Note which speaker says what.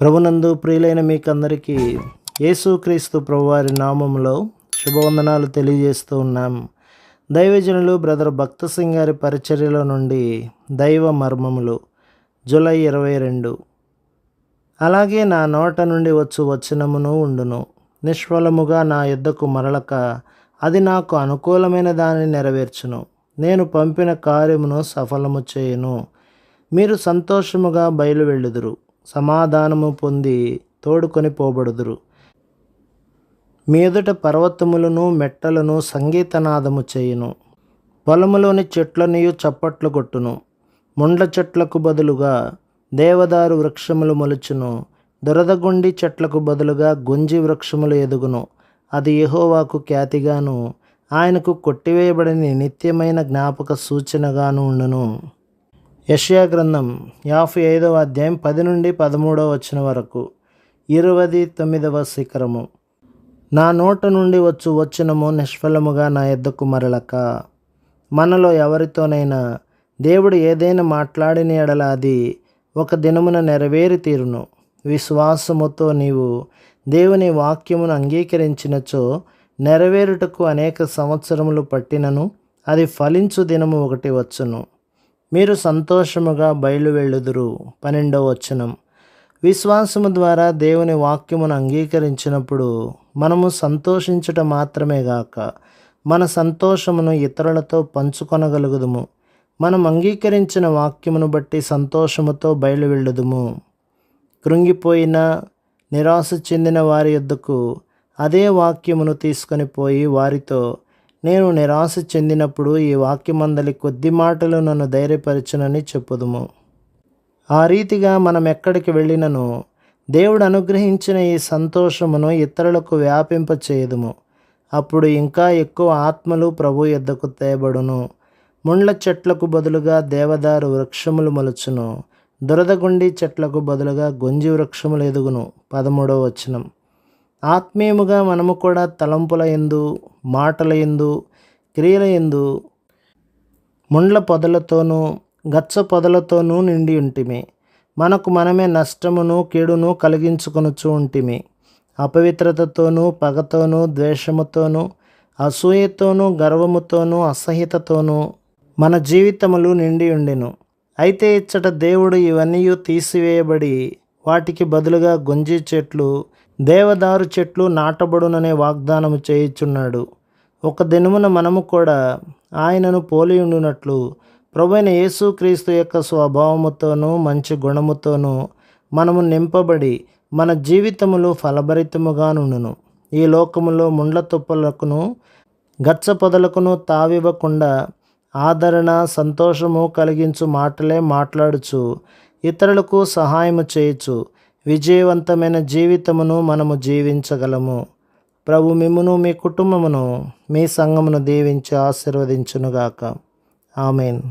Speaker 1: ప్రభునందు ప్రియులైన మీకందరికీ యేసుక్రీస్తు ప్రభువారి నామములో శుభవందనాలు తెలియజేస్తూ ఉన్నాం. దైవజనులు బ్రదర్ భక్త సింగ్ గారి పరిచర్యలో నుండి దైవ మర్మములు జూలై 22. అలాగే నా నోట నుండి వచ్చు వచనమును ఉండును, నిష్ఫలముగా నా యొద్దకు మరలక అది నాకు అనుకూలమైన దానిని నెరవేర్చును. నేను పంపిన కార్యమును సఫలము చేయును. మీరు సంతోషముగా బయలు వెళ్ళుదురు, సమాధానము పొంది తోడుకొని పోబడుదురు. మీ ఎదుట పర్వతములను మెట్టలను సంగీతనాదము చేయును. పొలములోని చెట్లనియు చప్పట్లు కొట్టును. ముండ్ల చెట్లకు బదులుగా దేవదారు వృక్షములు మొలుచును. దురదగొండి చెట్లకు బదులుగా గొంజి వృక్షములు ఎదుగును. అది యెహోవాకు ఖ్యాతిగాను, ఆయనకు కొట్టివేయబడని నిత్యమైన జ్ఞాపక సూచనగాను ఉండును. యెషయా గ్రంథం 55వ అధ్యాయం 10 నుండి 13వ వచనం వరకు. 29వ శిఖరము. నా నోట నుండి వచ్చు వచనము నిష్ఫలముగా నా యొద్దకు మరలక. మనలో ఎవరితోనైనా దేవుడు ఏదైనా మాట్లాడిన ఎడల అది ఒక దినమున నెరవేరి తీరును. విశ్వాసముతో నీవు దేవుని వాక్యమును అంగీకరించినచో నెరవేరుటకు అనేక సంవత్సరములు పట్టినను అది ఫలించు దినము ఒకటి వచ్చును. మీరు సంతోషముగా బయలు వెళ్ళుదురు. 12వ వచనం. విశ్వాసము ద్వారా దేవుని వాక్యమును అంగీకరించినప్పుడు మనము సంతోషించుట మాత్రమే గాక మన సంతోషమును ఇతరులతో పంచుకొనగలుగుదుము. మనం అంగీకరించిన వాక్యమును బట్టి సంతోషముతో బయలు వెళ్ళుదుము. కృంగిపోయిన నిరాశ చెందిన వారి యొద్దకు అదే వాక్యమును తీసుకొని పోయి వారితో, నేను నిరాశ చెందినప్పుడు ఈ వాక్యమందలి కొద్ది మాటలు నన్ను ధైర్యపరచునని చెప్పుదుము. ఆ రీతిగా మనం ఎక్కడికి వెళ్ళినను దేవుడు అనుగ్రహించిన ఈ సంతోషమును ఇతరులకు వ్యాపింపచేయుదుము. అప్పుడు ఇంకా ఎక్కువ ఆత్మలు ప్రభు యొద్దకు తేబడును. ముండ్ల చెట్లకు బదులుగా దేవదారు వృక్షములు మొలుచును. దురదగుండి చెట్లకు బదులుగా గొంజి వృక్షములు ఎదుగును. 13వ వచనం. ఆత్మీయముగా మనము కూడా తలంపుల యందు, మాటల యందు, క్రియల యందు ముండ్ల పొదలతోనూ గచ్చ పొదలతోనూ నిండి ఉంటిమి. మనకు మనమే నష్టమును కీడును కలిగించుకొనుచు ఉంటిమి. అపవిత్రతతోనూ పగతోనూ ద్వేషముతోనూ అసూయతోనూ గర్వముతోనూ అసహ్యతతోనూ మన జీవితములు నిండి ఉండెను. అయితే ఇచ్చట దేవుడు ఇవన్నీ తీసివేయబడి వాటికి బదులుగా గొంజి చెట్లు, దేవదారు చెట్లు నాటబడుననే వాగ్దానము చేయుచున్నాడు. ఒక దినమున మనము కూడా ఆయనను పోలి ఉండునట్లు ప్రభువైన యేసుక్రీస్తు యొక్క స్వభావముతోనూ మంచి గుణముతోనూ మనము నింపబడి మన జీవితములు ఫలభరితముగా నుండును. ఈ లోకములో ముండ్ల తుప్పలకును గచ్చ పొదలకును తావివ్వకుండా ఆదరణ, సంతోషము కలిగించు మాటలే మాట్లాడుచు ఇతరులకు సహాయము చేయుచు విజయవంతమైన జీవితమును మనము జీవించగలము. ప్రభు మిమ్మును, మీ కుటుంబమును, మీ సంఘమును దీవించి ఆశీర్వదించునుగాక. ఆమేన్.